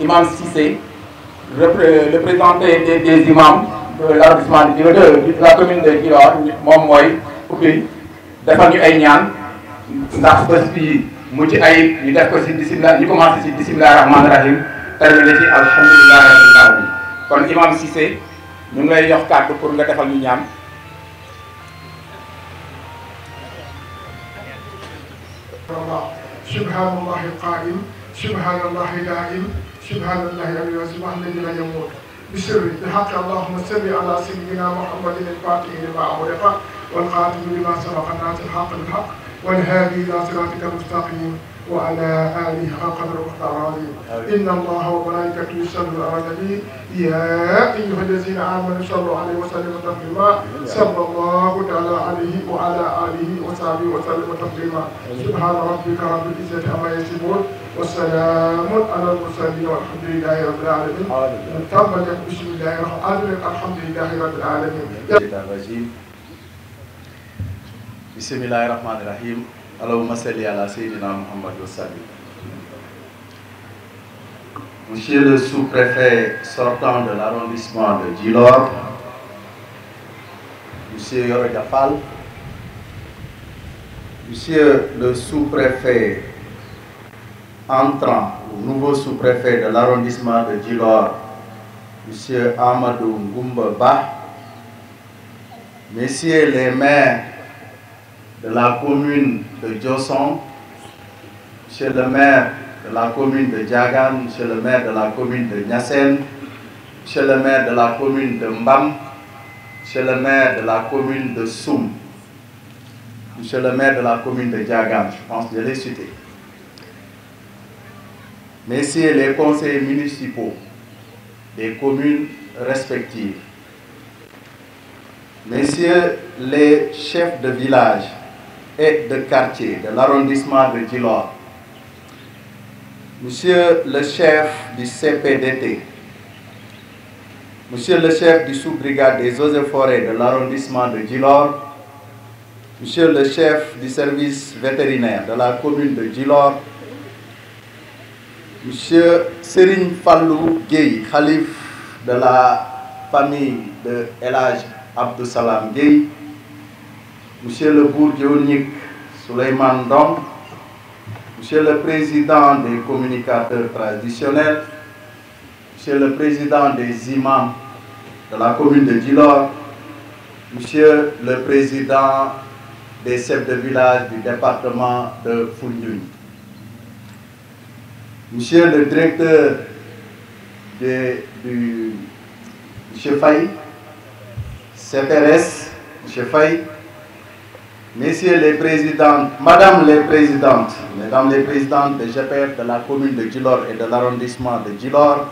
Imam Cissé, le président des imams de l'arrondissement de la commune de Djilor, moom mooy ubbi defal ñu ay ñaan ndax bés bi mu ci ayib ñu def ko si bisimilah ñu commencé si bisimilah rahmaani rahim terminé ci alhamdulilah rabbil alamin. Kon Imam Cissé ñu ngi lay jox kàddu pour nga defal ñu ñaan. subhanallahi qaim subhanallahi daim subhanallahi aliyyi subhana الذي لا يموت بسر بحق اللهم صل على سيدنا محمد الفاتح لما أغلق والخاتم لما سبق الناس الحق بالحق والهادي إلى صراطك المستقيم وعلى آله حق قدر المختار العظيم. إن الله وملائكته يصلون على النبي يا أيها الذين آمنوا صلوا عليه وسلموا تسليما صلى الله تعالى عليه وعلى آله وصحبه وسلم تسليما. سبحان ربك رب العزة عما يصفون والسلام على المرسلين والحمد لله رب العالمين. بسم الله الرحمن الرحيم الحمد لله رب العالمين. بسم الله الرحمن الرحيم. اللهم صل على سيدنا محمد وسلم. Monsieur le sous-préfet sortant de l'arrondissement de Djilor, Monsieur Yoro Diafal, Monsieur le sous-préfet entrant, le nouveau sous-préfet de l'arrondissement de Djilor, Monsieur Amadou Ngoumba Ba, Messieurs les maires de la commune de Djosson, Monsieur le maire de la commune de Diagane, Monsieur le maire de la commune de Niassène, Monsieur le maire de la commune de Mbam, Monsieur le maire de la commune de Soum, Monsieur le maire de la commune de Diagane, je pense que je l'ai cité. Messieurs les conseillers municipaux des communes respectives, Messieurs les chefs de village et de quartier de l'arrondissement de Djilor, Monsieur le chef du CPDT, Monsieur le chef du sous-brigade des eaux et forêts de l'arrondissement de Djilor, Monsieur le chef du service vétérinaire de la commune de Djilor, Monsieur Serigne Fallou Gueye, khalife de la famille de El Hadj Abdou Salam Gueye, Monsieur le bourg Dionik Souleymane Dom, Monsieur le président des communicateurs traditionnels, Monsieur le président des imams de la commune de Djilor, Monsieur le président des chefs de village du département de Foundiougne, Monsieur le directeur du Monsieur Faye, CPRS, Monsieur Faye, Messieurs les présidents, Madame les présidentes, Mesdames les présidentes de GPF de la commune de Djilor et de l'arrondissement de Djilor,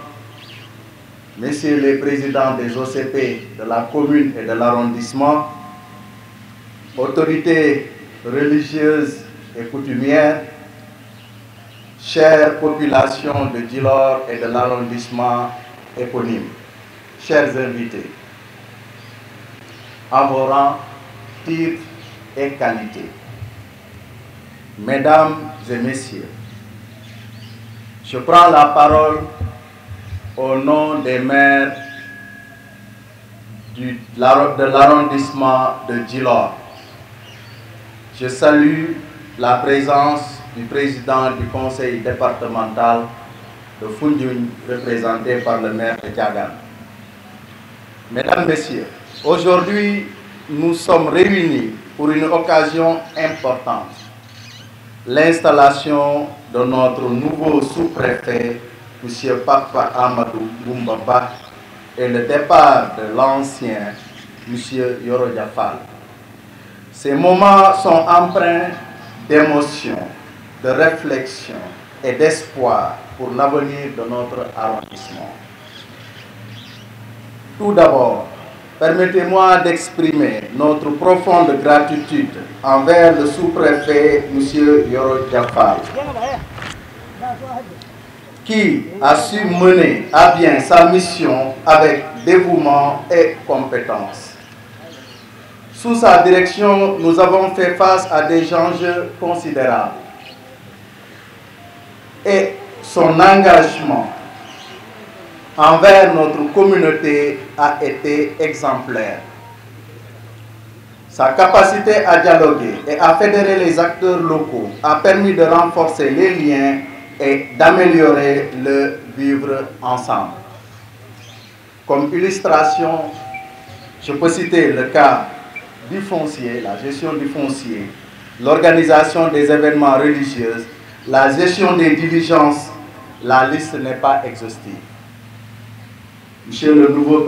Messieurs les présidents des OCP de la commune et de l'arrondissement, autorités religieuses et coutumières, chère population de Djilor et de l'arrondissement éponyme, chers invités, en vos rangs, titres et qualités, Mesdames et Messieurs, je prends la parole au nom des maires de l'arrondissement de Djilor. Je salue la présence du président du conseil départemental de Foundiougne, représenté par le maire de Diagane. Mesdames, Messieurs, aujourd'hui, nous sommes réunis pour une occasion importante, l'installation de notre nouveau sous-préfet M. Papa Amadou Ngoumbaba, et le départ de l'ancien M. Yoro Diafal. Ces moments sont empreints d'émotion, de réflexion et d'espoir pour l'avenir de notre arrondissement. Tout d'abord, permettez-moi d'exprimer notre profonde gratitude envers le sous-préfet M. Yoro Diafal, qui a su mener à bien sa mission avec dévouement et compétence. Sous sa direction, nous avons fait face à des enjeux considérables. Et son engagement envers notre communauté a été exemplaire. Sa capacité à dialoguer et à fédérer les acteurs locaux a permis de renforcer les liens et d'améliorer le vivre ensemble. Comme illustration, je peux citer le cas du foncier, la gestion du foncier, l'organisation des événements religieux, la gestion des diligences. La liste n'est pas exhaustive. Monsieur le nouveau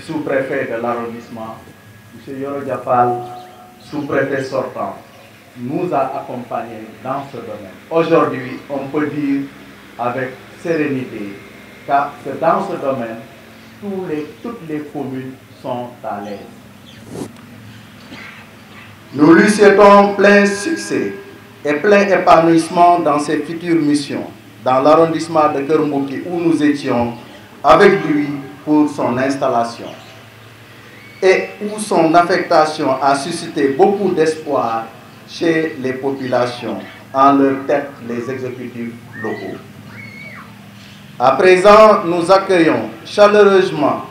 sous-préfet de l'arrondissement, M. Yoro Diafal, sous-préfet sortant, nous a accompagnés dans ce domaine. Aujourd'hui, on peut dire avec sérénité que dans ce domaine, toutes les communes sont à l'aise. Nous lui souhaitons plein succès et plein épanouissement dans ses futures missions, dans l'arrondissement de Keur Mboki où nous étions avec lui pour son installation et où son affectation a suscité beaucoup d'espoir chez les populations, en leur tête les exécutifs locaux. À présent, nous accueillons chaleureusement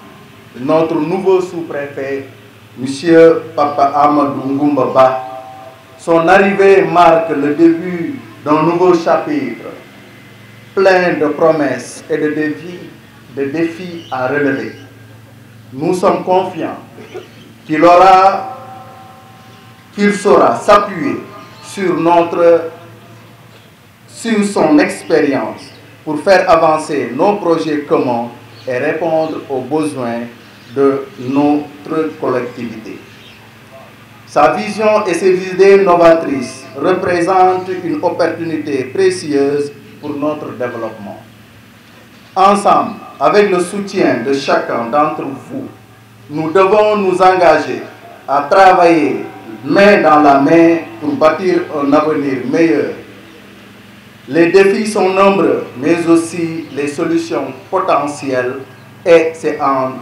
notre nouveau sous-préfet, M. Papa Amadou Ngoumbaba. Son arrivée marque le début d'un nouveau chapitre, plein de promesses et de défis à relever. Nous sommes confiants qu'il saura s'appuyer sur son expérience pour faire avancer nos projets communs et répondre aux besoins de notre collectivité. Sa vision et ses idées novatrices représentent une opportunité précieuse pour notre développement. Ensemble, avec le soutien de chacun d'entre vous, nous devons nous engager à travailler main dans la main pour bâtir un avenir meilleur. Les défis sont nombreux, mais aussi les solutions potentielles, et c'est en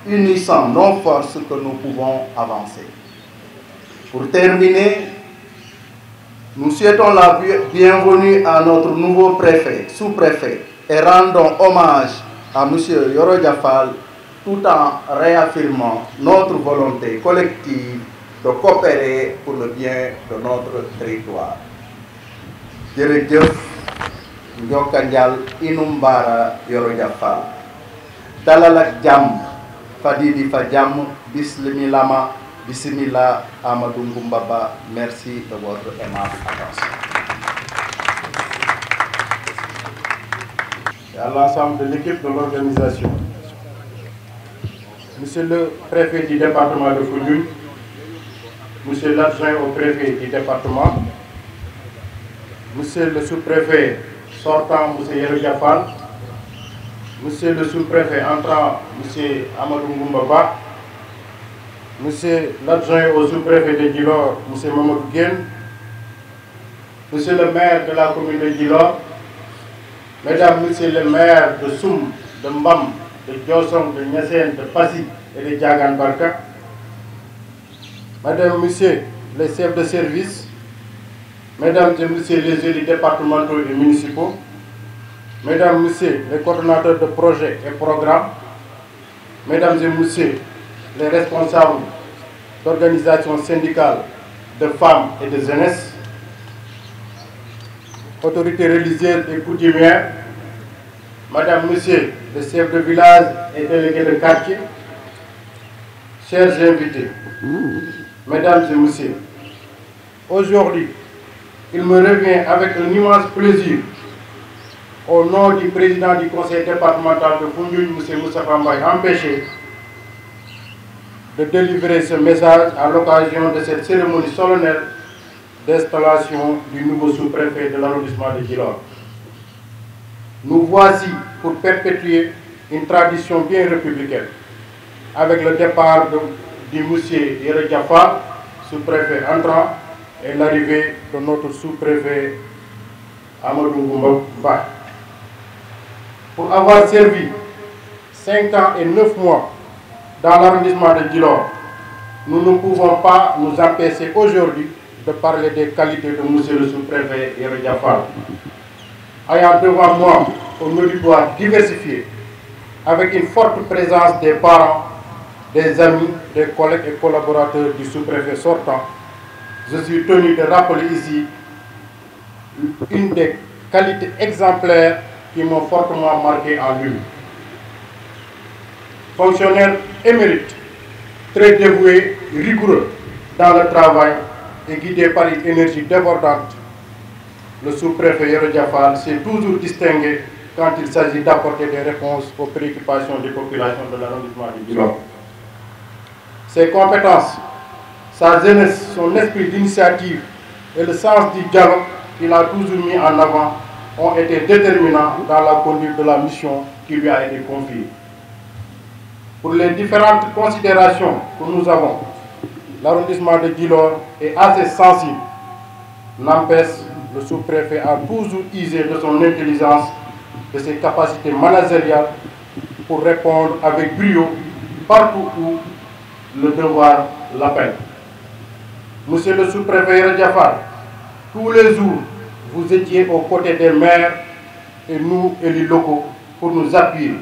unissant nos forces que nous pouvons avancer. Pour terminer, nous souhaitons la bienvenue à notre nouveau préfet, sous-préfet, et rendons hommage à M. Yoro Diafal tout en réaffirmant notre volonté collective de coopérer pour le bien de notre territoire. Jërëjëf Njokanjal Inumbara Yoro Diafal. Dalal ak jàmm Fadidi fa jàmm Bismillah Amadou Ngoumbaba. Merci de votre aimable attention. Et à l'ensemble de l'équipe de l'organisation. Monsieur le préfet du département de Foundiougne, monsieur l'adjoint au préfet du département, monsieur le sous-préfet sortant, monsieur Yoro Diafal, monsieur le sous-préfet entrant, monsieur Amadou Ngoumbaba, monsieur l'adjoint au sous-préfet de Djilor, monsieur Mamadou Guène, monsieur le maire de la commune de Djilor, mesdames, messieurs les maires de Soum, de Mbam, de Diossong, de Niassène, de Passy et de Diagane Barka, mesdames, messieurs les chefs de service, mesdames et messieurs les élus départementaux et municipaux, mesdames, messieurs les coordonnateurs de projets et programmes, mesdames et messieurs les responsables d'organisations syndicales de femmes et de jeunesse, autorités religieuses et coutumières, madame, monsieur, les chefs de village et délégués de quartier, chers invités, mesdames et messieurs, aujourd'hui, il me revient avec un immense plaisir au nom du président du conseil départemental de Foundiougne, M. Moustapha Mbaye, empêché de délivrer ce message à l'occasion de cette cérémonie solennelle d'installation du nouveau sous-préfet de l'arrondissement de Djilor. Nous voici pour perpétuer une tradition bien républicaine, avec le départ du M. Yero Diafal, sous-préfet entrant, et l'arrivée de notre sous-préfet Amadou Ngoumba. Pour avoir servi 5 ans et 9 mois dans l'arrondissement de Djilor, nous ne pouvons pas nous empêcher aujourd'hui de parler des qualités de M. le sous-préfet Yero Diafal. Ayant devant moi un auditoire diversifié, avec une forte présence des parents, des amis, des collègues et collaborateurs du sous-préfet sortant, je suis tenu de rappeler ici une des qualités exemplaires qui m'ont fortement marqué en lui. Fonctionnaire émérite, très dévoué, rigoureux dans le travail et guidé par une énergie débordante, le sous-préfet Yero Diafal s'est toujours distingué quand il s'agit d'apporter des réponses aux préoccupations des populations de l'arrondissement de Djilor. Ses compétences, sa jeunesse, son esprit d'initiative et le sens du dialogue qu'il a toujours mis en avant ont été déterminants dans la conduite de la mission qui lui a été confiée. Pour les différentes considérations que nous avons, l'arrondissement de Djilor est assez sensible. N'empêche, le sous-préfet a toujours usé de son intelligence, de ses capacités managériales pour répondre avec brio partout où le devoir l'appelle. Monsieur le sous-préfet Yero Diafal, tous les jours, vous étiez aux côtés des maires et nous, élus locaux, pour nous appuyer,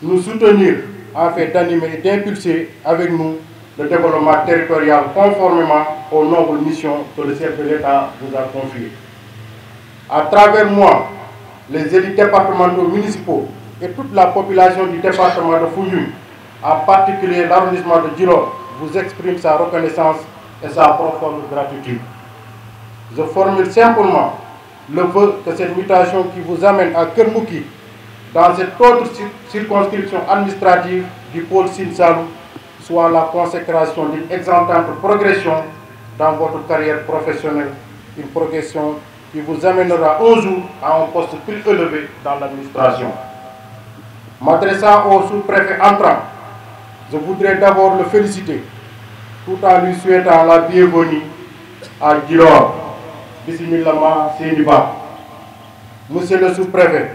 nous soutenir afin d'animer et d'impulser avec nous le développement territorial conformément aux nobles missions que le chef de l'État vous a confiées. À travers moi, les élus départementaux municipaux et toute la population du département de Foundiougne, en particulier l'arrondissement de Djilor, vous exprime sa reconnaissance et sa profonde gratitude. Je formule simplement le vœu que cette mutation qui vous amène à Kermouki, dans cette autre circonscription administrative du pôle Sine Saloum, soit la consécration d'une exemplante progression dans votre carrière professionnelle, une progression qui vous amènera un jour à un poste plus élevé dans l'administration. M'adressant au sous-préfet entrant, je voudrais d'abord le féliciter, tout en lui souhaitant la bienvenue à Djilor. Bismillah Séniba. Monsieur le sous-préfet,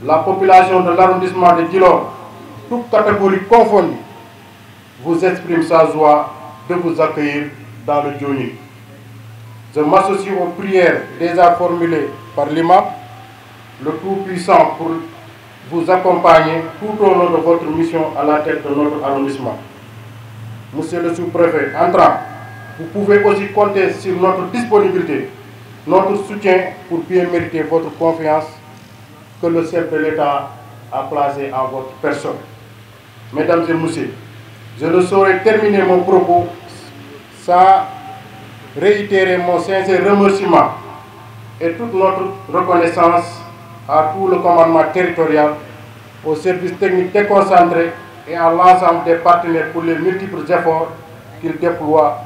la population de l'arrondissement de Djilor, toute catégorie confondue, vous exprime sa joie de vous accueillir dans le Djoni. Je m'associe aux prières déjà formulées par l'imam, le Tout-Puissant, pour vous accompagner tout au long de votre mission à la tête de notre arrondissement. Monsieur le sous-préfet, entrant, vous pouvez aussi compter sur notre disponibilité, notre soutien pour bien mériter votre confiance que le chef de l'État a placée en votre personne. Mesdames et messieurs, je ne saurais terminer mon propos sans réitérer mon sincère remerciement et toute notre reconnaissance à tout le commandement territorial, aux services techniques déconcentrés et à l'ensemble des partenaires pour les multiples efforts qu'ils déploient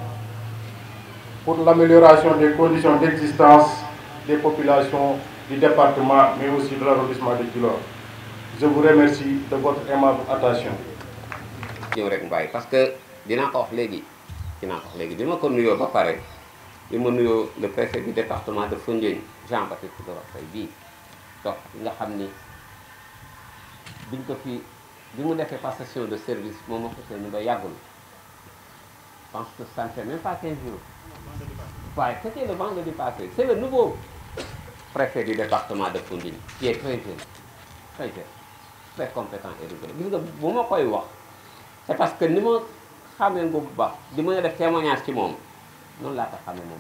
pour l'amélioration des conditions d'existence des populations du département, mais aussi de l'arrondissement de Djilor. Je vous remercie de votre aimable attention. Parce que dinaa ko wax léegi bi ma ko nuyoo ba pare bi ma nuyoo le préfet du département de Foundiougne Jean-Baptiste Doro Faye bii toog nga xam ni biñ ko fi bi mu defee passation de service moom moo ko seen ba yàggul. Je pense que ça ne fait même pas 15 jours. Ouais, c'était le vendredi passé. C'est le nouveau préfet du département de Foundiougne qui est très jeune, très compétent et rigoureux. Gis nga bu ma koy wax c'est parce que ni ma xamee nga bu baax di mën a def témoignage ci moom noonu laa ko xamee moom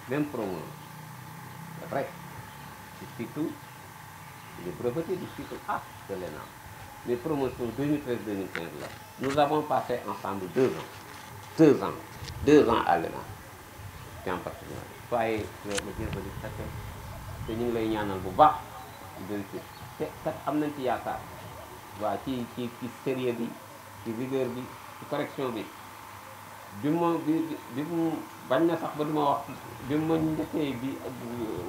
même promo c'est vrai du cycle le breveté du cycle A de l'ENA. Les promotions 2013-2015 là, nous avons passé ensemble 2 ans. 2 ans à l'ENA. C'est en particulier. Soyez le bienvenu, te ñu ngi lay ñaanal bu baax te kat am nañ ci yaakaar waaw ci sérieux bi ci rigueur bi ci correction bi bi mu bañ na sax ba duma wax bi mu ma njëkkee bi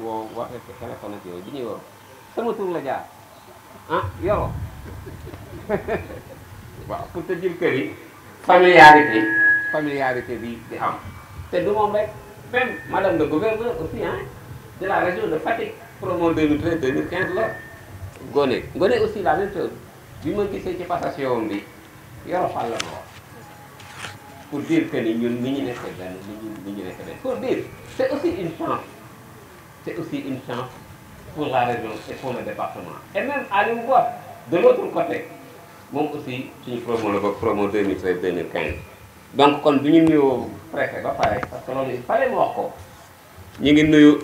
woo waxee téléphone ak yooyu bi ñuy woo sama tur la jaar ah Yoro waaw pour te dire que ni familiarité bi di am te du moom rek même madame le gouverneur aussi de la région de Fatick promo 2013 2015 la Ngoné aussi la même chose bi ma gisee ci passation bi Yoro Fall la ma wax pour dire que ni ñun ni ñu nekkee benn ni ñu nekkee benn pour dire c'est aussi une chance pour la région et pour le département et même à nous voir de l'autre côté moom aussi suñu promo la ba promo 2013 2015 donc kon bu ñu nuyoo préfet ba pare parce que loolu il fallait mu wax ko ñu ngi nuyu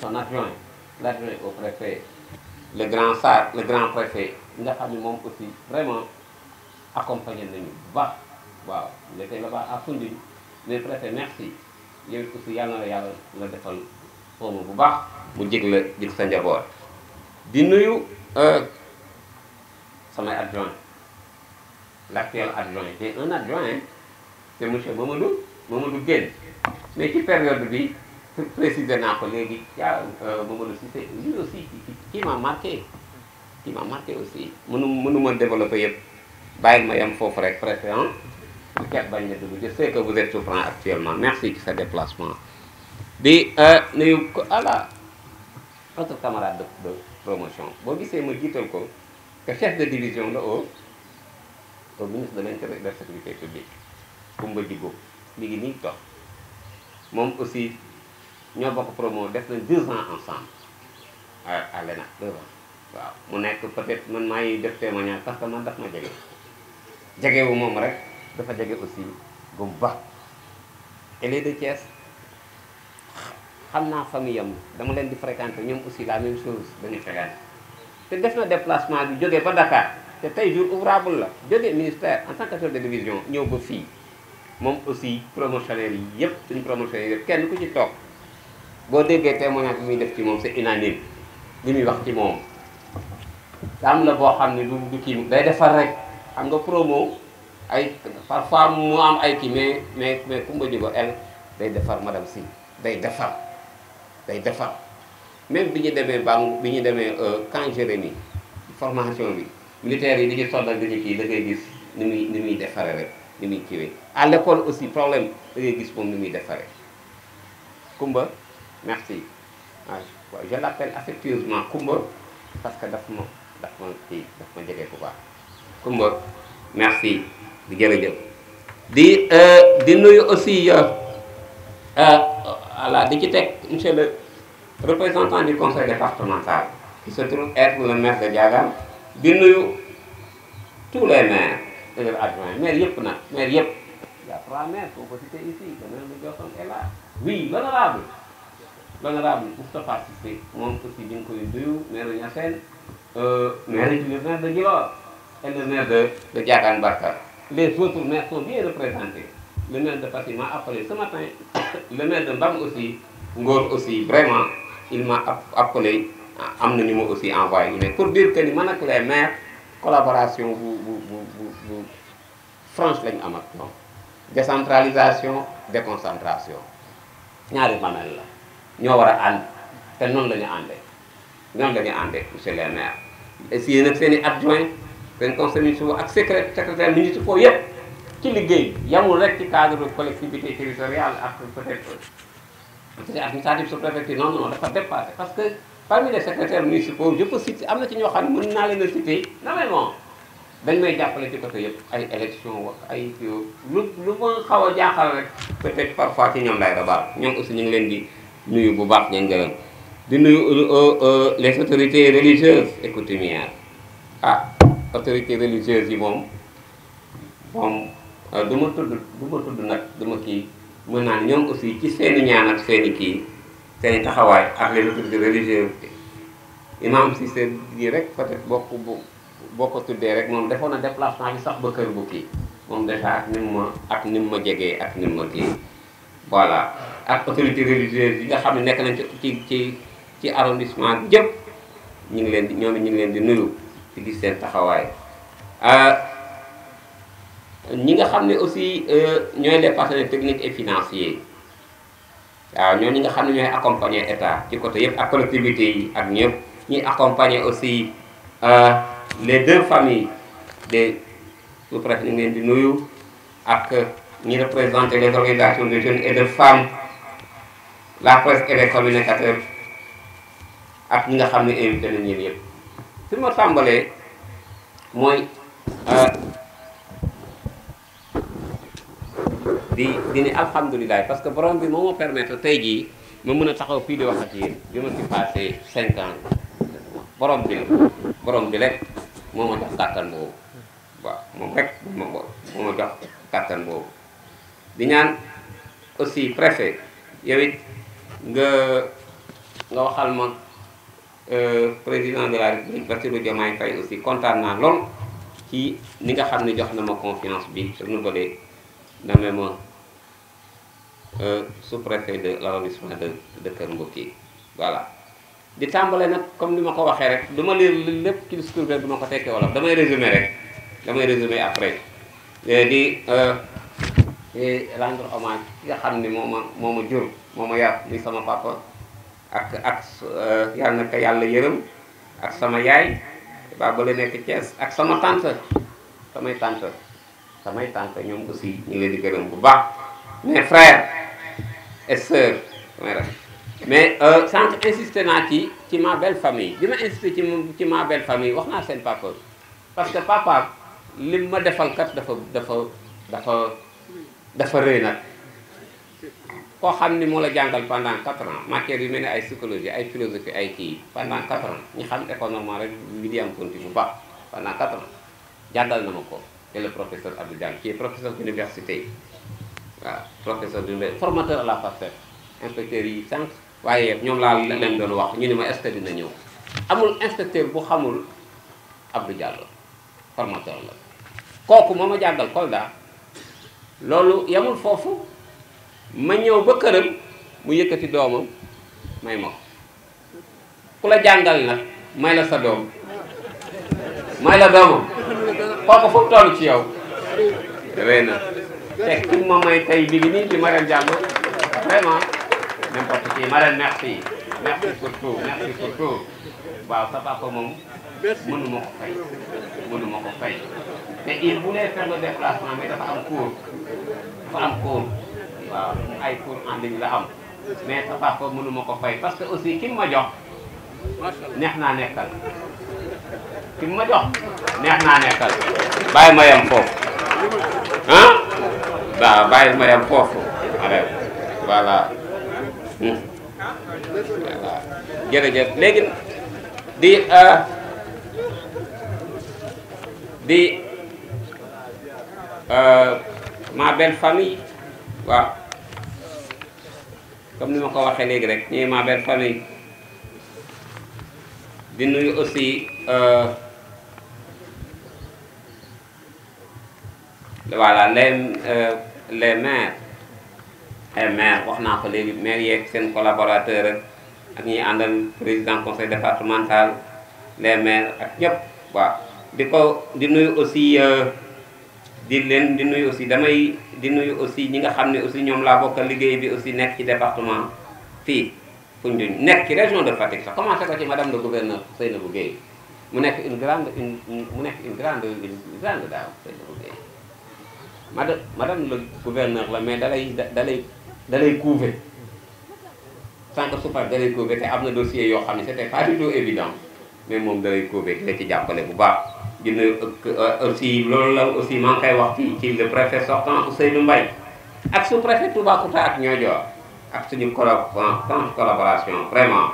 son adjoint l'adjoint au préfet le grand préfet nga xam ne moom aussi vraiment accompagné nañu bu baax waaw il était là-bas à Foundiougne mais préfet merci yow aussi yàlla na yàlla la defal promo bu baax mu jig sa njaboot di nuyu samay adjoint l'actuel adjoint j'ai un adjoint c'est monsieur Mamadou Guène mais ci période bi précisé naa ko léegi yaa Mamadou Cissé lui aussi qui m'a marqué aussi mënuma développer yëpp bàyyil ma yem foofu rek préfet bu ket bañ na dugg je sais que vous êtes souffrant actuellement merci ci sa déplacement di nuyu ko ala notre camarade de promotion boo gisee ma jiital ko que chef de division la au ministre de l'Intérieur et de la sécurité publique Koumba Djigo mi ngi nii toog moom aussi ñoo bokk promo def na 2 ans ensemble à l'ENA 2 ans waaw mu nekk peut-être man maa ngi def témoignage parce que man daf ma jegewu moom rek dafa jege aussi bu baax et les de Thiès xam naa famille am dama leen di fréquenter ñoom aussi la même chose dañuy fréquenter te def na déplacement bi jógee ba Dakar te tey jour ouvrable la jógee ministère en tant que chef de division ñëw ba fii moom aussi promotionnaire yi yëpp suñu promotionnaire yëpp kenn ku ci toog boo déggee témoignage bi muy def ci moom c'est unanime li muy wax ci moom am la boo xam ne du kii day defar rek xam nga promo ay parfois mu am ay kii mais Koumba Djigo elle day defar madame si day defar même bi ñu demee camp Jérémie formation bi militaires yi di ci soldal di ñu kii da ngay gis ni muy defaree rek ni muy kiiwee à l'école aussi problème da ngay gis moom ni muy defaree Koumba merci je l'appelle affectueusement Koumba parce que daf ma jege bu baax Koumba merci di jërëjëf di nuyu aussi voilà di ci teg monsieur le représentant du conseil départemental qui se trouve être le maire de Diagane di nuyu tous les maires et leurs adjoints maire yëpp nag maire yëpp il y a 3 maires qu'on peut citer ici le maire de Diossone est là oui l'honorable Moustapha Cissé moom aussi ñu ngi koy nuyu maire de Niassène maire de Djilor et le maire de Diagane Barka les autres maires sont bien représentés le maire de Fatick m'a appelé ce matin le maire de Mbam aussi Ngor aussi vraiment il m'a appelé am na ni ma aussi envoyé mais pour dire que ni man ak les maires collaboration bu franche lañu am ak ñoom décentralisation déconcentration ñaari mamel la ñoo war a ànd te noonu la ñu àndee monsieur les maires et si yéen ak seen i adjoint seen conseil municipal ak secrétaire municipal yëpp ci liggéey yamul rek ci cadre collectivité territoriale ak peut-être administratif sous-préfecture non dafa dépassé parce que parmi les secrétaires municipaux je peux citer am na ci ñoo xam ne mën naa leen a citer normalement dañ may jàppale ci côté yëpp ay élection wax ay lu ma xaw a jaaxal rek peut-être parfois ci ñoom lay rabaal ñoom aussi ñu ngi leen di nuyu bu baax ñeen gërëm di nuyu les autorités religieuses et coutumières autorités religieuses yi moom du ma tudd nag duma kii mën naa ne ñoom aussi ci seeni ñaan ak seeni kii seeni taxawaay ak les autorités religieuses imam si seen yi rek peut-être boo ko tuddee rek moom defoon na déplacement bi sax ba kër bu kii moom déjà ak ni mu ma jegee ak ni mu ma kii voilà ak autorités religieuses yi nga xam ne nekk nañ ci arrondissement bi jëpp ñu ngi leen di ñoom ñu ngi leen di nuyu di gis seen taxawaay. ñi nga xam ne aussi ñooy les partenaires techniques et financiers waaw ñooñu nga xam ne ñooy accompagner état ci côté yëpp ak collectivités yi ak ñëpp ñuy accompagner aussi les deux familles des sous-préfets ñu ngi leen di nuyu ak ñi représenter les organisations de jeunes et de femmes, la presse et les communicateurs ak ñi nga xam ne invité nañ ñeen yëpp. fi ma tàmbalee mooy di ne alhamdulilah parce que borom bi moo ma permettre tey jii ma mën a taxaw fii di wax ak yéen bi ma ci passé 5 ans borom bi rek moo ma jox kàttan boobu waaw moom rek moo ma jox kàttan boobu. di ñaan aussi préfet yow it nga waxal ma président de la République Bassirou Diomaye Faye aussi kontaan naa lool ci ni nga xam ne jox na ma confiance bi renouvelé nommé ma sous-préfet de l'arrondissement de Kër Mbokki voilà. di tàmbale nag comme ni ma ko waxee rek du ma lire lépp ci discours bi du ma ko tekkee wolof damay résumer rek damay résumer après di rendre hommage ki nga xam ni moo ma jur moo ma yar muy sama papa ak yàlla na ko yàlla yërëm ak sama yaay ba la nekk Thiès ak sama tante samay tante ñoom aussi ñu ngi leen di gërëm bu baax mes frères et sœurs mais sànq insisté naa ci ma belle famille bi ma insisté ci ma belle famille wax naa seen papa parce que papa li ma defal kat dafa rëy nag koo xam ni moo la jàngal pendant 4 ans matière yu mel ne ay psychologie ay philosophie ay kii pendant 4 ans ñi xam école normale rek li di am continue bu baax pendant 4 ans jàngal na ma ko c'est le professeur Abdou Diagne qui est professeur d'université waaw professeur d'université formateur à la FASTEF inspecteurs yi sànq waaye ñoom laa leen doon wax ñu ne ma est-ce que dina ñëw amul inspecteur bu xamul Abdou Diallo formateur la kooku moo ma jàngal Kolda loolu yamul foofu ma ñëw ba këram mu yëkkati doomam may ma ko ku la jàngal nag may la sa doom may la doomam kooku fu mu toll ci yow dawee na te ki ma may tey bi ngi nii di Marème Diallo vraiment n'importe qui Marème merci pour tout waaw sa papa moom mënuma ko fay mais il voulait faire le déplacement mais dafa am cours waaw ay cours en ligne la am mais sa papa mënuma ko fay parce que aussi ki ma jox neex naa nekkal bàyyi ma yam foofu waaw bàyyi ma yam foofu voilà jërëjëf léegi di ma belle famille waaw comme ni ma ko waxee léegi rek ñii ma belle famille di nuyu aussi voilà les maires wax naa ko léegi maires yeeg seen collaborateurs ak ñi àndal président conseil départemental les maires ak ñëpp waaw di nuyu aussi di nuyu aussi ñi nga xam ne aussi ñoom laa bokkal liggéey bi aussi nekk ci département fii Foundiougne nekk ci région de Fatick sax commencé ko ci madame le gouverneur Seynabou Guèye mu nekk une grande dame Seynabou Guèye madame le gouverneur la mais dalay couver sans que super dalay couver te am na dossier yoo xam ne c'était pas du tout évident mais moom dalay couver la ci jàppale bu baax dina aussi loolu la aussi maa ngi koy wax ci le préfet sortant Ousseynou Mbaye ak sous-préfet Toubacouta ak Niodior ak suñu collaboration vraiment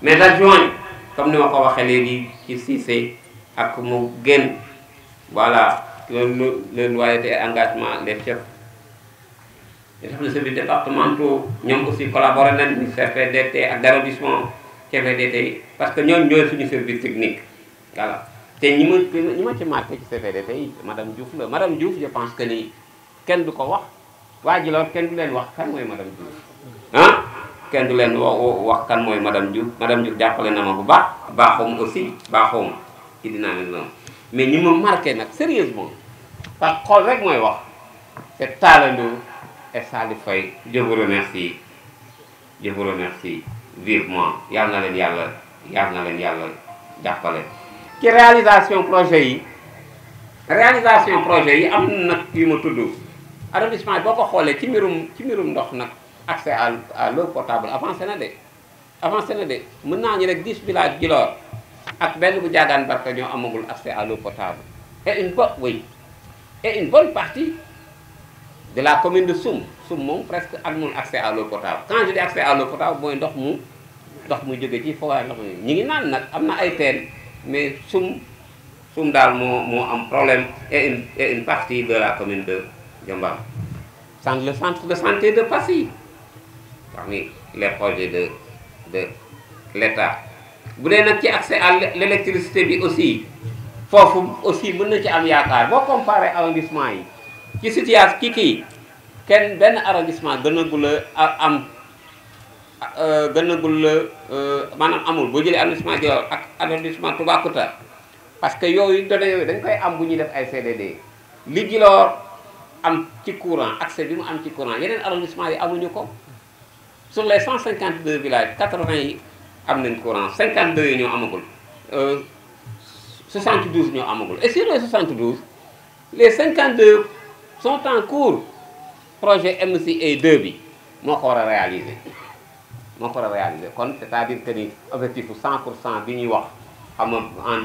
mais adjoint comme ni ma ko waxee léegi ci Cissé ak mu génn voilà le loyauté et engagement les chefs de services départementaux ñoom aussi collaboré nañ ñu CFDT ak d'arrondissement CFDT parce que ñooñu ñooy suñu service technique voilà te ñi ma ci marqué ci CFDT yi madame Diouf la madame Diouf je pense que ni kenn du ko wax waa Djilor kenn du leen wax kan mooy madame Diouf kenn du leen wax kan mooy madame Diouf jàppale na ma bu baax baaxoom aussi baaxoom ci dynamisme la mais ñi ma marqué nag sérieusement parce que xool rek mooy wax c'est Talla Ndour et Salif Faye. Je vous remercie vivement yàlla na leen yàlla jàppale ci réalisation projet yi am na nag yu ma tudd arrondissement yi boo ko xoolee ci mbirum ndox nag accès à l'eau potable avancé na de mën naa ñu rek 10 villages Djilor ak benn bu Diagane Barka ñoo amagul accès à l'eau potable et une bonne partie de la commune de Soum moom presque amul accès à l'eau potable. Quand je dis accès à l'eau potable mooy ndox mu jóge ci foowaay ndox mi ñi ngi naan nag am na ay teen mais Soum daal moo am problème et une partie de la commune de Diambam. Le centre de santé de Passy parmi les projets de l'État. bu dee nag ci accès à l'électricité bi aussi foofu aussi mën na ci am yaakaar boo comparé arrondissement yi ci situation kii kenn benn arrondissement gënagul maanaam amul boo jëlee arrondissement Djilor ak arrondissement Toubacouta parce que yooyu données yooyu dañ koy am bu ñuy def ay CDD li Djilor am ci courant accès bi mu am ci courant yeneen arrondissement yi amuñu ko sur les 152 villages 80 yi am nañ courant 52 yi ñoo amagul 72 ñoo amagul et sur les 72 les 52 sont en cours projet MCA 2 bi moo ko war a réaliser kon c'est-à-dire que ni objectif 100% bi ñuy wax xam nga en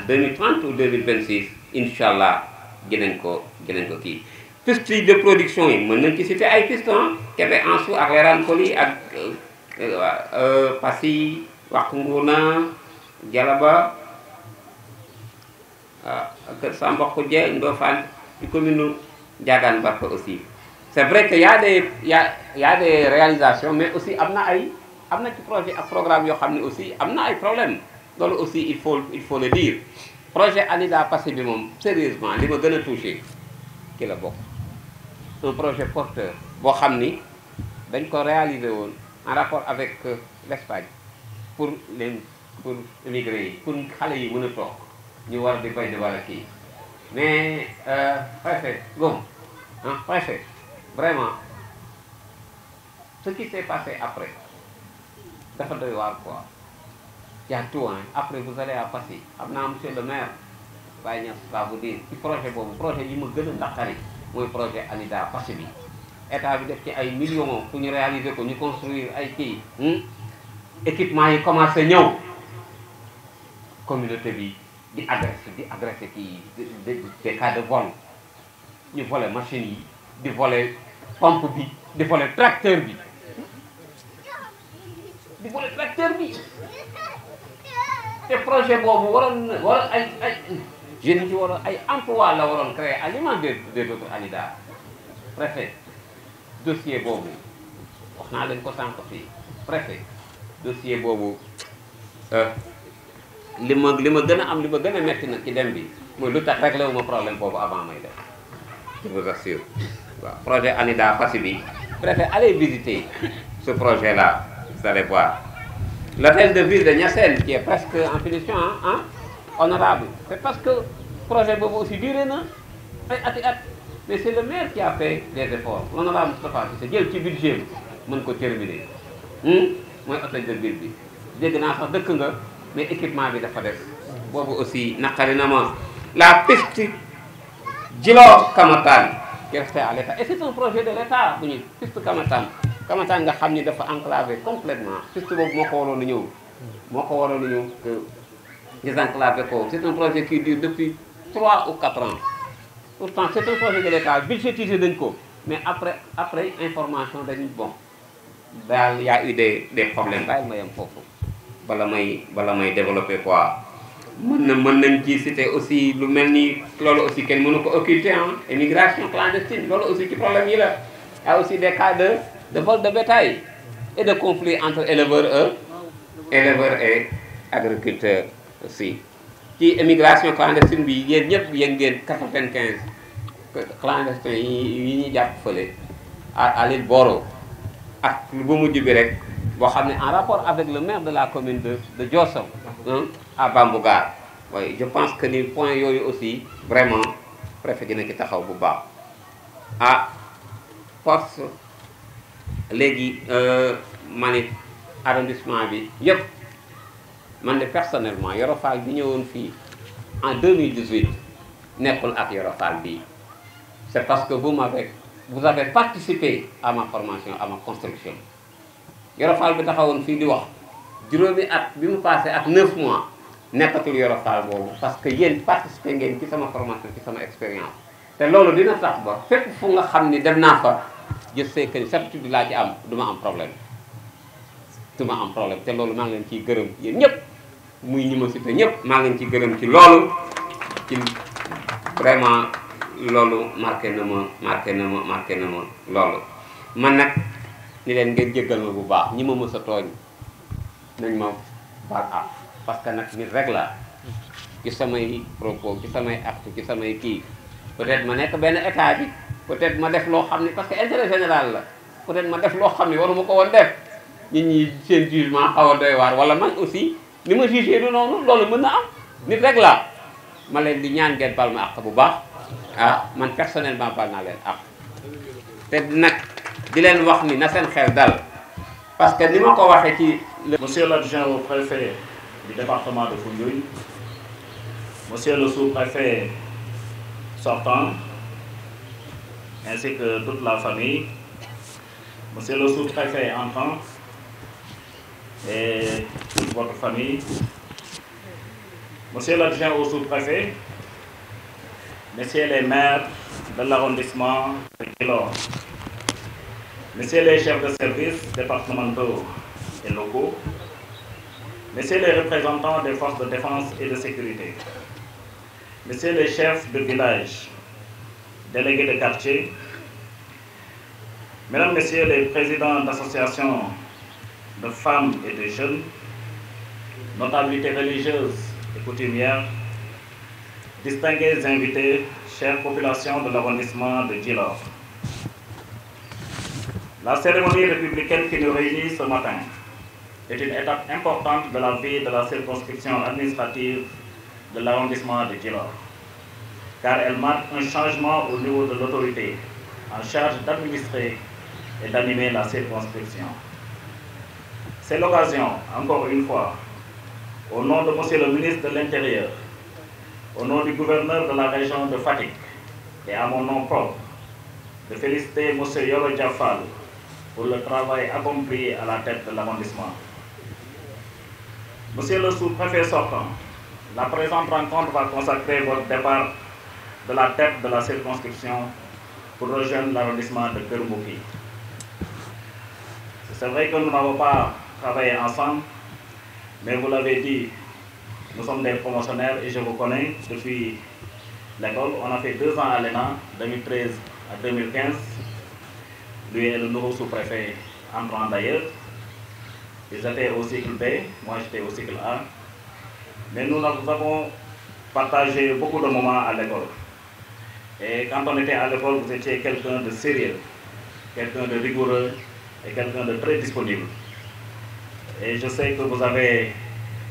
2030 ou 2026 incha allah dinañ ko kii. piste de production yi mën nañ ci citer ay piste Kébé Ansou ak Werane Coly ak Passy Wack Ngouna Dialaba Kër Samba Khoudia Ndofane ci commune Diagane Barka aussi. C'est vrai que y a des réalisations mais aussi am na ci projet ak programme yoo xam ne aussi am na ay problèmes loolu aussi il faut le dire projet ANIDA Passy bi moom sérieusement li ma gën a touché ci la bokk. un projet porteur boo xam ni dañ ko réaliser woon en rapport avec l'Espagne pour immigrés yi pour xale yi mën a toog ñu war di bay di war a kii mais préfet préfet vraiment ce qui s'est passé après dafa doy waar quoi y a tout après vous allez à Passy xam naa monsieur le maire Baye Niass va vous dire ci projet boobu projet yi ma gën a naqari mooy projet ANIDA Passy bi état bi def ci ay millions pour ñu réaliser ko ñu construire ay kii équipement yi commencé ñëw communauté bi di agressé kii des cas de vol ñu volé machine yi di volé pompe bi di volé tracteur bi te projet boobu waroon ay jeunes yi ci waroon ay emploi la waroon créer à l'image des autres ANIDA. Préfet dossier boobu wax naa leen ko sànq fii préfet dossier boobu li ma gën a metti nag ci dem bi mooy lu tax réglé wu ma problème boobu avant may def je vous assure waaw projet ANIDA Passy bi préfet allez visiter ce projet là vous allez voir l'hôtel de ville de Niassène qui est presque en finition honorable c'est parce que projet boobu aussi duré na ay ati at mais c'est le maire qui a fait des efforts l'honorable Moustapha Cissé jël ci budget mën ko terminer mooy hôtel de ville bi dégg naa sax dëkk nga mais équipement bi dafa def boobu aussi naqari na ma la piste Djilor Kamatane qui restait à l'état et c'est un projet de l'état bu ñuy piste Kamatane nga xam ni dafa enclavé complètement piste boobu moo ko waroon a ñëw désenclavé ko c'est un projet qui dure depuis 3 ou 4 ans pourtant c'est un projet de l'état budgétisé dañ ko mais après information dañu bon daal y a eu des problèmes bàyyi ma yem foofu bala may développer quoi mën nañ ci citer aussi lu mel ni loolu aussi kenn mënu ko occulter immigration clandestine loolu aussi ci problème yi la y a aussi des cas de vol de bétail et de conflit entre éleveurs et agriculteurs aussi ci immigration clandestine bi yéen ñëpp yéen ngeen 95 clandestins yi ñuy jàpp fële à l'île Boro ak bu mujj bi rek boo xam ne en rapport avec le maire de la commune de Diossong à Bambougar. Oui, je pense que ni point yooyu aussi vraiment préfet dina ci taxaw bu baax ah force léegi manit arrondissement bi yëpp man de personnellement Yoro Fall bi ñëwoon fii en 2018 nekkul ak Yoro Fall bii c'est parce que vous avez participé à ma formation, à ma construction. Yoro Fall bi taxawoon fii di wax juróomi at bi mu passé ak 9 mois nekkatul Yoro Fall boobu parce que yéen participé ngeen ci sama formation ci sama expérience te loolu dina tax ba fépp fu nga xam ni dem naa fa je sais que certitude laa ci am du ma am problème te loolu maa ngi leen ciy gërëm yéen ñëpp muy ñi ma cité ñëpp maa ngi leen ciy gërëm ci loolu ci vraiment loolu marqué na ma loolu man nag ni leen ngeen jéggal ma bu baax ñi ma mës a tooñ nañ ma baal ak parce que nag nit rek la ci samay propos ci samay acte ci samay kii peut-être ma nekk benn état bi peut-être ma def loo xam ni parce que intérêt général la peut-être ma def loo xam ni waruma ko woon def nit ñi seen jugement xaw a doy waar wala man aussi ni ma jugé du noonu loolu mën na am nit rek la ma leen di ñaan ngeen baal ma àq bu baax ah man personnellement baal naa leen àq te nag di leen wax ni na seen xel dal parce que ni ma ko waxee ci Monsieur l'adjoint au préfet du département de Foundiougne, Monsieur le sous-préfet sortant, ainsi que toute la famille, Monsieur le sous-préfet entrant et toute votre famille, Monsieur l'adjoint au sous-préfet, Messieurs les maires de l'arrondissement de Djilor, Messieurs les chefs de service départementaux et locaux, Messieurs les représentants des forces de défense et de sécurité, Messieurs les chefs de village, délégués de quartier, Mesdames, Messieurs les présidents d'associations de femmes et de jeunes, notabilités religieuses et coutumières, distingués invités, chères populations de l'arrondissement de Djilor. La cérémonie républicaine qui nous réunit ce matin est une étape importante de la vie de la circonscription administrative de l'arrondissement de Djilor, car elle marque un changement au niveau de l'autorité en charge d'administrer et d'animer la circonscription. C'est l'occasion, encore une fois, au nom de Monsieur le ministre de l'Intérieur, au nom du gouverneur de la région de Fatick et à mon nom propre, de féliciter Monsieur Yoro Fall pour le travail accompli à la tête de l'arrondissement. Monsieur le sous-préfet sortant, la présente rencontre va consacrer votre départ de la tête de la circonscription pour rejoindre l'arrondissement de Keur Mouki. C'est vrai que nous n'avons pas travaillé ensemble, mais vous l'avez dit, nous sommes des promotionnaires et je vous connais depuis l'école. On a fait 2 ans à l'ENA, 2013 à 2015. Lui est le nouveau sous-préfet entrant d'ailleurs. Ils étaient au cycle B, moi j'étais au cycle A. Mais nous avons partagé beaucoup de moments à l'école. Et quand on était à l'école, vous étiez quelqu'un de sérieux, quelqu'un de rigoureux et quelqu'un de très disponible. Et je sais que vous avez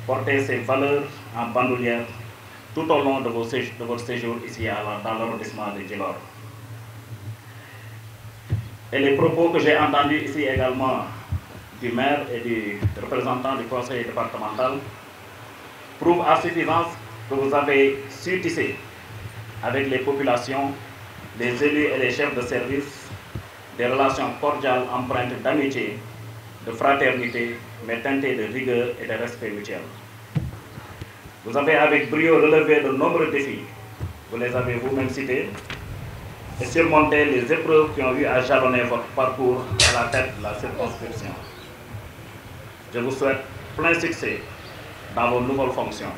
porté ces valeurs en bandoulière tout au long de votre séjour ici dans l'arrondissement de Djilor. Et les propos que j'ai entendus ici également du maire et du représentant du conseil départemental prouvent à suffisance que vous avez su tisser avec les populations, les élus et les chefs de service des relations cordiales empreintes d'amitié, de fraternité, mais teintées de rigueur et de respect mutuel. Vous avez avec brio relevé de nombreux défis, vous les avez vous-même cités, et surmonté les épreuves qui ont eu à jalonner votre parcours à la tête de la circonscription. Je vous souhaite plein succès dans vos nouvelles fonctions.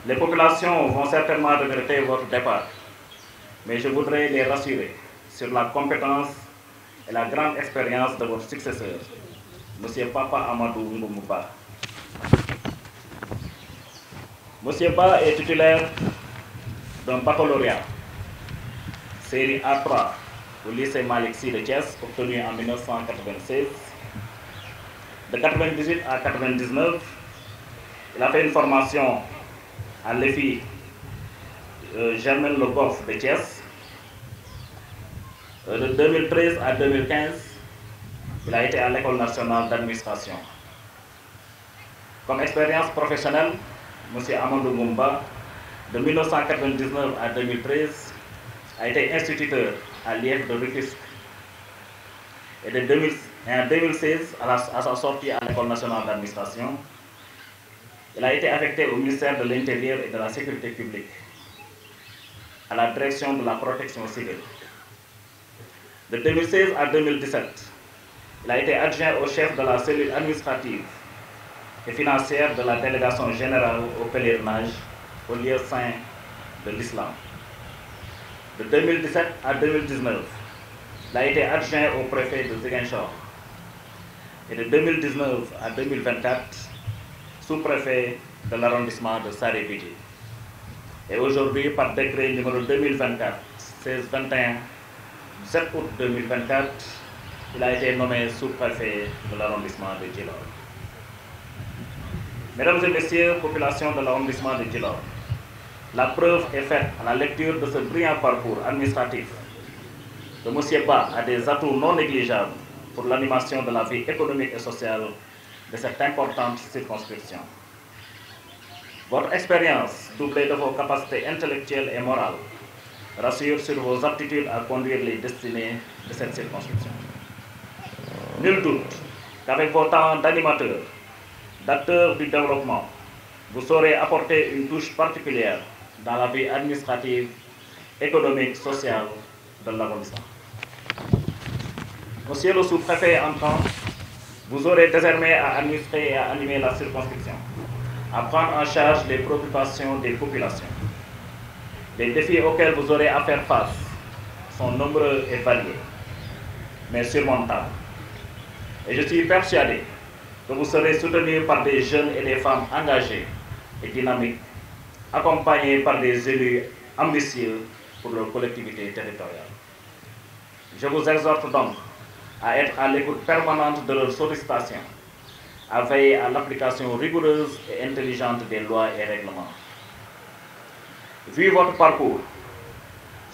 Les populations vont certainement regretter votre départ, mais je voudrais les rassurer sur la compétence et la grande expérience de votre successeur, M. Papa Amadou Ngoumbouba. M. Ba est titulaire d'un baccalauréat, série A3, au lycée Malick Sy de Thiès, obtenu en 1996. De 1998 à 1999, il a fait une formation à l'EFI Germaine Le Goff de Thiès. De 2013 à 2015, il a été à l'École nationale d'administration. Comme expérience professionnelle, M. Amadou Goumba, de 1999 à 2013, a été instituteur à l'IF de Rufisque. Et en 2016, à sa sortie à l'École nationale d'administration, il a été affecté au ministère de l'Intérieur et de la Sécurité publique, à la direction de la protection civile. De 2016 à 2017, il a été adjoint au chef de la cellule administrative et financière de la délégation générale au pèlerinage au lieu saint de l'islam. De 2017 à 2019, il a été adjoint au préfet de Ziguinchor. Et de 2019 à 2024, sous-préfet de l'arrondissement de Saré-Bidji. Et aujourd'hui, par décret numéro 2024-1621, 7 août 2024, il a été nommé sous-préfet de l'arrondissement de Djilor. Mesdames et messieurs, population de l'arrondissement de Djilor, la preuve est faite à la lecture de ce brillant parcours administratif que M. Ba a des atouts non négligeables pour l'animation de la vie économique et sociale de cette importante circonscription. Votre expérience, doublée de vos capacités intellectuelles et morales, rassure sur vos aptitudes à conduire les destinées de cette circonscription. Nul doute qu'avec vos talents d'animateur, d'acteur du développement, vous saurez apporter une touche particulière dans la vie administrative, économique, sociale de l'arrondissement. Monsieur le sous-préfet entrant, vous aurez désormais à administrer et à animer la circonscription, à prendre en charge les préoccupations des populations. Les défis auxquels vous aurez à faire face sont nombreux et variés, mais surmontables. Et je suis persuadé que vous serez soutenu par des jeunes et des femmes engagés et dynamiques, accompagnés par des élus ambitieux pour leur collectivité territoriale. Je vous exhorte donc à être à l'écoute permanente de leurs sollicitations, à veiller à l'application rigoureuse et intelligente des lois et règlements. Vu votre parcours,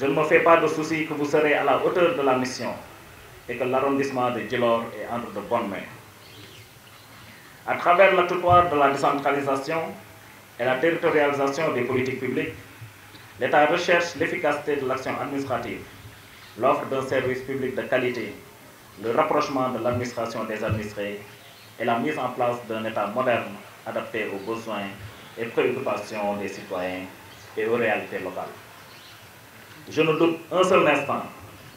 je ne me fais pas de souci que vous serez à la hauteur de la mission et que l'arrondissement de Djilor est entre de bonnes mains. À travers le tutoir de la décentralisation et la territorialisation des politiques publiques, l'État recherche l'efficacité de l'action administrative, l'offre d'un service public de qualité, le rapprochement de l'administration des administrés et la mise en place d'un État moderne adapté aux besoins et préoccupations des citoyens et aux réalités locales. Je ne doute un seul instant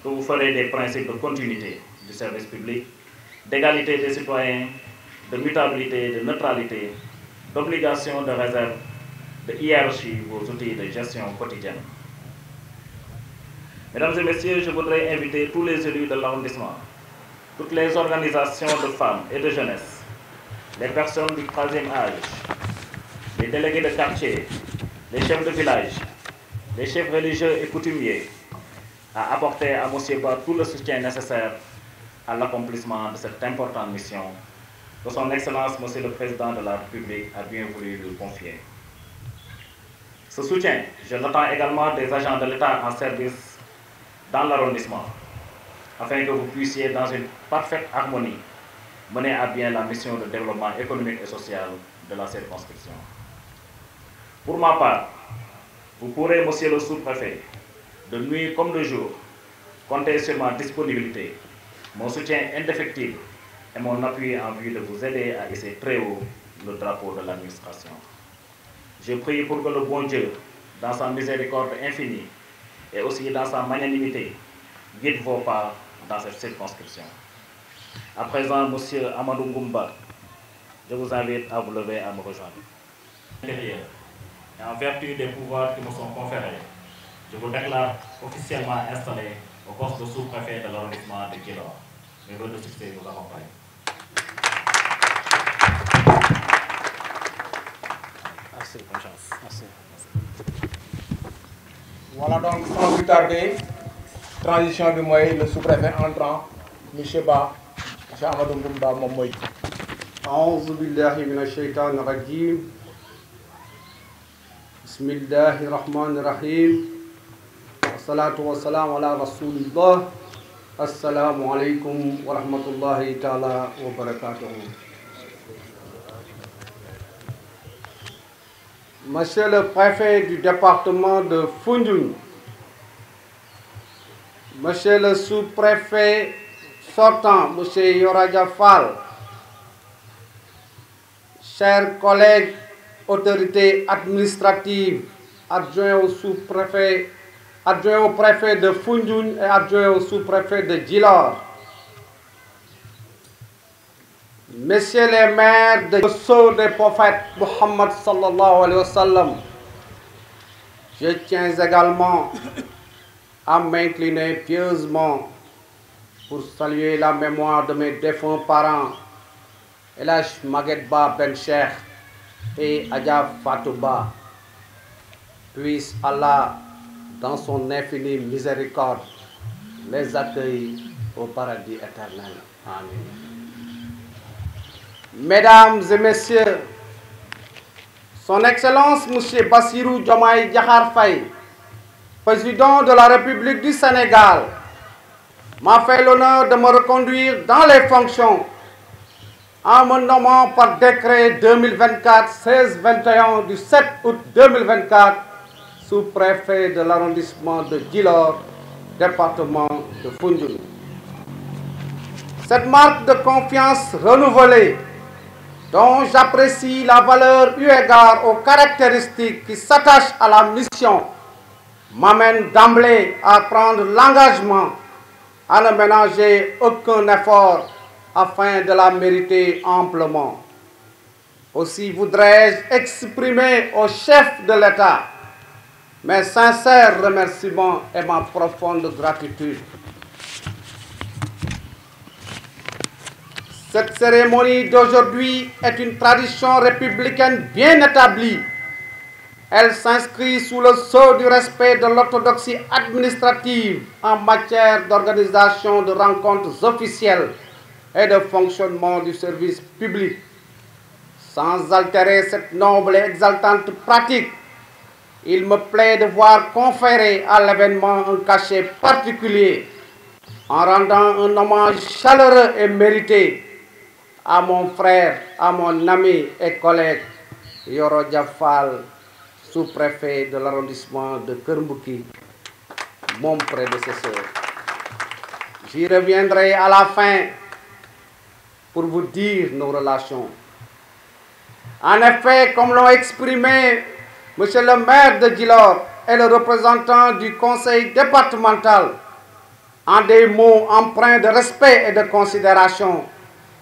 que vous ferez des principes de continuité du service public, d'égalité des citoyens, de mutabilité, de neutralité, d'obligation de réserve, de hiérarchie vos outils de gestion quotidienne. Mesdames et messieurs, je voudrais inviter tous les élus de l'arrondissement, toutes les organisations de femmes et de jeunesse, les personnes du troisième âge, les délégués de quartier, les chefs de village, les chefs religieux et coutumiers, à apporter à M. Ba tout le soutien nécessaire à l'accomplissement de cette importante mission que son Excellence, M. le Président de la République, a bien voulu lui confier. Ce soutien, je l'attends également des agents de l'État en service dans l'arrondissement, afin que vous puissiez, dans une parfaite harmonie, mener à bien la mission de développement économique et social de la circonscription. Pour ma part, vous pourrez, monsieur le sous-préfet, de nuit comme de jour, compter sur ma disponibilité, mon soutien indéfectible et mon appui en vue de vous aider à hisser très haut le drapeau de l'administration. Je prie pour que le bon Dieu, dans sa miséricorde infinie et aussi dans sa magnanimité, guide vos pas dans cette circonscription. À présent, monsieur Amadou Goumba, je vous invite à vous lever à me rejoindre. Et en vertu des pouvoirs qui me sont conférés, je vous déclare officiellement installé au poste de sous-préfet de l'arrondissement de Djilor. Mes vœux de succès vous accompagnent. Merci, bonne chance. Merci. Voilà donc sans plus tarder, transition bi mooy le sous-préfet entrant monsieur Ba monsieur Amadou Ngoumba moom mooy. A'uuzu billahi mina shaytaani rajiim. Bismillahi rahmaani rahiim. Wasalaatu wasalaamu ala rasulillah. Assalaamu aleykum wa rahmatullahi taala wa barakatuhu. Monsieur le préfet du département de Foundiougne, Monsieur le sous-préfet sortant, Monsieur Yorodia Fall, chers collègues, autorités administratives, adjoints au sous-préfet, adjoints au préfet de Foundiougne et adjoints au sous-préfet de Djilor, Messieurs les maires de Sceau des prophètes Muhammad sallallahu alayhi wa sallam, je tiens également à m'incliner pieusement pour saluer la mémoire de mes défunts parents, El Hadj Maguette Ba Ben Cheikh et Adja Fatou Ba. Puisse Allah, dans son infinie miséricorde, les accueillir au paradis éternel. Amen. Mesdames et Messieurs, Son Excellence M. Bassirou Diomaye Diakhar Faye, Président de la République du Sénégal, m'a fait l'honneur de me reconduire dans les fonctions en me nommant par décret 2024-16-21 du 7 août 2024 sous-préfet de l'arrondissement de Djilor, département de Foundiougne. Cette marque de confiance renouvelée, dont j'apprécie la valeur eu égard aux caractéristiques qui s'attachent à la mission, m'amène d'emblée à prendre l'engagement à ne ménager aucun effort afin de la mériter amplement. Aussi voudrais-je exprimer au chef de l'État mes sincères remerciements et ma profonde gratitude. Cette cérémonie d'aujourd'hui est une tradition républicaine bien établie. Elle s'inscrit sous le sceau du respect de l'orthodoxie administrative en matière d'organisation de rencontres officielles et de fonctionnement du service public. Sans altérer cette noble et exaltante pratique, il me plaît de voir conférer à l'événement un cachet particulier en rendant un hommage chaleureux et mérité à mon frère, à mon ami et collègue Yorodia Fall, sous-préfet de l'arrondissement de Keur Mbouki, mon prédécesseur. J'y reviendrai à la fin pour vous dire nos relations. En effet, comme l'ont exprimé Monsieur le maire de Djilor et le représentant du conseil départemental, en des mots empreints de respect et de considération,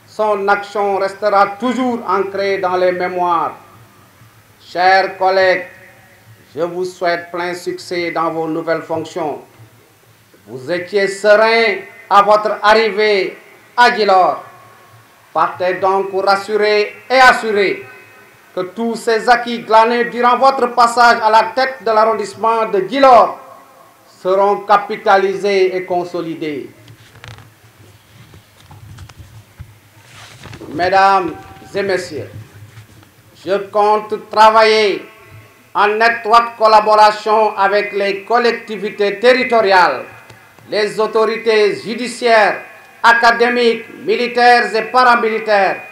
son action restera toujours ancrée dans les mémoires. Chers collègues, je vous souhaite plein succès dans vos nouvelles fonctions. Vous étiez sereins à votre arrivée à Djilor. Partez donc pour rassurer et assurer que tous ces acquis glanés durant votre passage à la tête de l'arrondissement de Djilor seront capitalisés et consolidés. Mesdames et Messieurs, je compte travailler en étroite collaboration avec les collectivités territoriales, les autorités judiciaires, académiques, militaires et paramilitaires,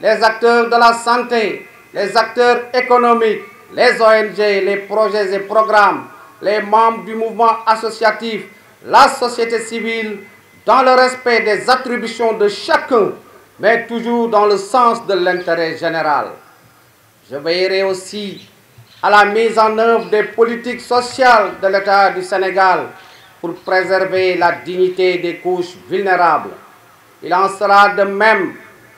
les acteurs de la santé, les acteurs économiques, les ONG, les projets et programmes, les membres du mouvement associatif, la société civile, dans le respect des attributions de chacun, mais toujours dans le sens de l'intérêt général. Je veillerai aussi à la mise en œuvre des politiques sociales de l'État du Sénégal pour préserver la dignité des couches vulnérables. Il en sera de même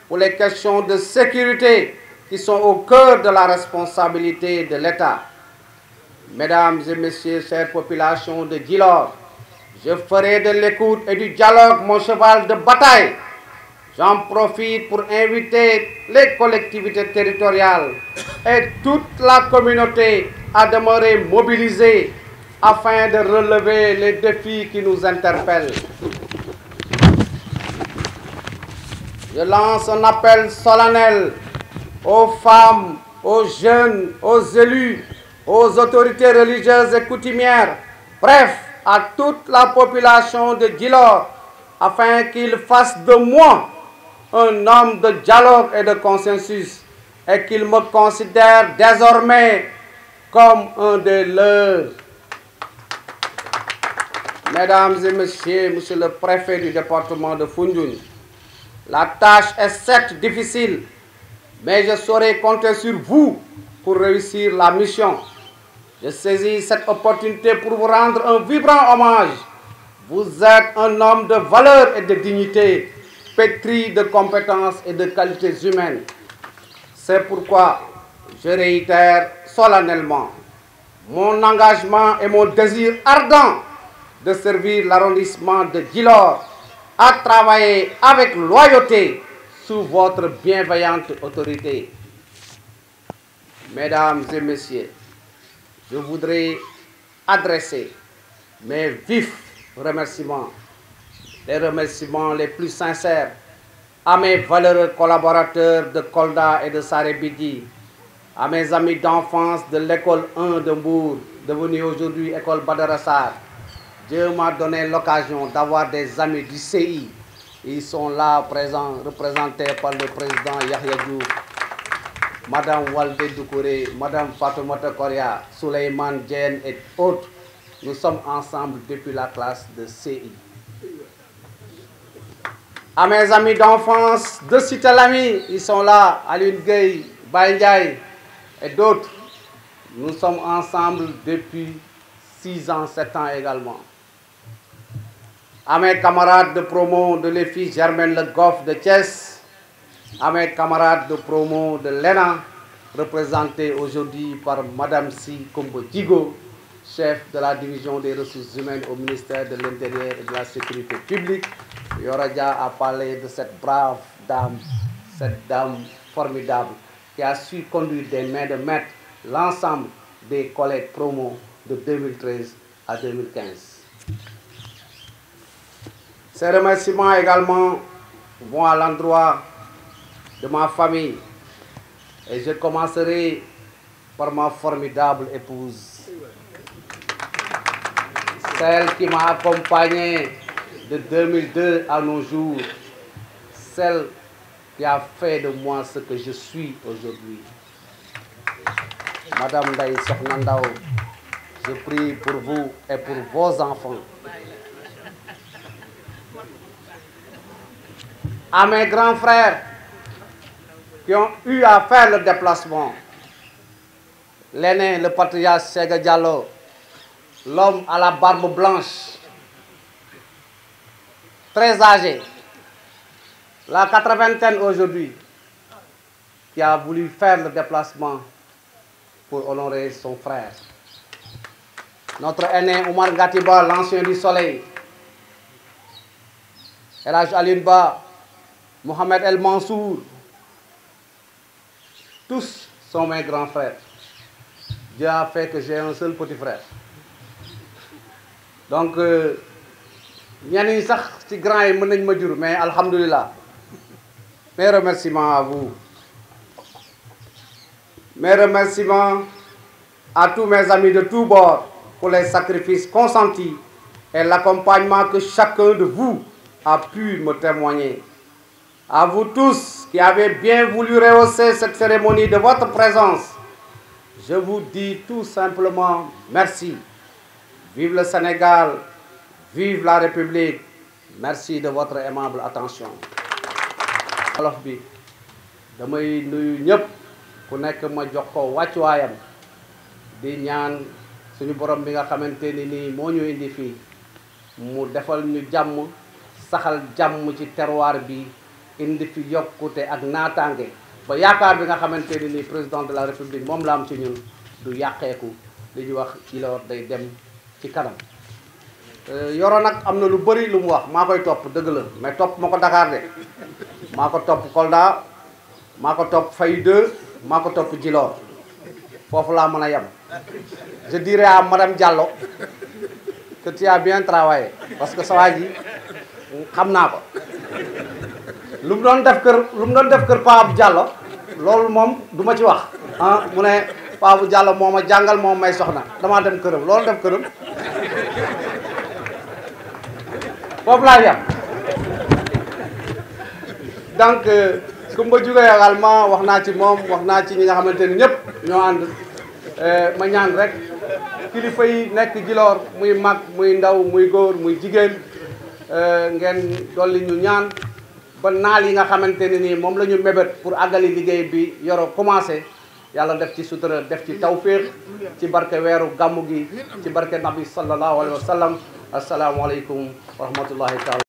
pour les questions de sécurité qui sont au cœur de la responsabilité de l'État. Mesdames et Messieurs, chères populations de Djilor, je ferai de l'écoute et du dialogue mon cheval de bataille. J'en profite pour inviter les collectivités territoriales et toute la communauté à demeurer mobilisées afin de relever les défis qui nous interpellent. Je lance un appel solennel aux femmes, aux jeunes, aux élus, aux autorités religieuses et coutumières, bref, à toute la population de Djilor, afin qu'ils fassent de moi un homme de dialogue et de consensus, et qu'ils me considèrent désormais comme un des leurs. Mesdames et messieurs, monsieur le préfet du département de Foundiougne, la tâche est certes difficile, mais je saurai compter sur vous pour réussir la mission. Je saisis cette opportunité pour vous rendre un vibrant hommage. Vous êtes un homme de valeur et de dignité, pétri de compétences et de qualités humaines. C'est pourquoi je réitère solennellement mon engagement et mon désir ardent de servir l'arrondissement de Djilor, à travailler avec loyauté sous votre bienveillante autorité. Mesdames et messieurs, je voudrais adresser mes vifs remerciements, les remerciements les plus sincères à mes valeureux collaborateurs de Kolda et de Sarébidi, à mes amis d'enfance de l'école 1 de Mbour, devenue aujourd'hui école Badara Sarr. Dieu m'a donné l'occasion d'avoir des amis du CI. Ils sont là présents, représentés par le président Yahya Diouf, Madame Walde Doukouré, Madame Fatoumata Koria, Souleymane Diène et autres. Nous sommes ensemble depuis la classe de CI. À mes amis d'enfance de Cité-Lamy, ils sont là, Aline Gueye, Baye Ndiaye et d'autres. Nous sommes ensemble depuis 6 ans, 7 ans également. À mes camarades de promo de l'EFI Germaine Le Goff de Thiès, à mes camarades de promo de l'ENA, représentés aujourd'hui par Madame Si Kombo Digo, chef de la division des ressources humaines au ministère de l'Intérieur et de la Sécurité publique. Yoradia a parlé de cette brave dame, cette dame formidable qui a su conduire des mains de maître l'ensemble des collègues promo de 2013 à 2015. Ces remerciements également vont à l'endroit de ma famille et je commencerai par ma formidable épouse, celle qui m'a accompagné de 2002 à nos jours, celle qui a fait de moi ce que je suis aujourd'hui. Madame Ndaye Sokhna Ndao, je prie pour vous et pour vos enfants. À mes grands frères qui ont eu à faire le déplacement, l'aîné, le patriarche Sega Diallo, l'homme à la barbe blanche, très âgé, la 80e aujourd'hui, qui a voulu faire le déplacement pour honorer son frère. Notre aîné Oumar Gatiba, l'ancien du soleil, El Hadj Alioune Ba, Mohamed El Mansour, tous sont mes grands frères. Dieu a fait que j'ai un seul petit frère. Donc, ñenn ñi sax ci grand yi mën nañ ma jur, mais alhamdulillah. Mes remerciements à vous. Mes remerciements à tous mes amis de tous bords pour les sacrifices consentis et l'accompagnement que chacun de vous a pu me témoigner. À vous tous qui avez bien voulu rehausser cette cérémonie de votre présence, je vous dis tout simplement merci. Vive le Sénégal, vive la République. Merci de votre aimable attention. wolof bi damay nuyu ñëpp ku nekk ma jox ko wàccuwaayam di ñaan suñu borom bi nga xamante ni nii moo ñu indi fii mu defal ñu jàmm saxal jàmm ci terroir bi indi fi yokkute ak naataange ba yaakaar bi nga xamante ni nii président de la République moom la am ci ñun du yàqeeku li ñu wax Djilor day dem ci kanam. Yoro nag am na lu bëri lu mu wax maa koy topp dëgg la mais topp ma ko Dakar de maa ko topp Kolda maa ko topp Faye 2 maa ko topp Djilor foofu laa mën a yem. Je dirais à madame Diallo que tu as bien travaillé parce que sa waa ji xam naa ko lu mu doon def kër Pape Diallo loolu moom du ma ci wax ah mu ne Pape Diallo moo ma jàngal moo may soxna damaa dem këram loolu def këram foofu laa yem. Donc Coumba Diougé également wax naa ci moom wax naa ci ñi nga xamante ni ñëpp ñoo ànd ma ñaan rek kilifa yi nekk Djilor muy mag muy ndaw muy góor muy jigéen ngeen dolli ñu ñaan ba naal yi nga xamante ne nii moom la ñu mébét pour àggali liggéey bi yoro commencé yàlla def ci sutura def ci tawféex ci barke weeru gàmmu gi ci barke nabi sallallahu alayhi wa sallam asalaamualeykum wa rahmatullahi taala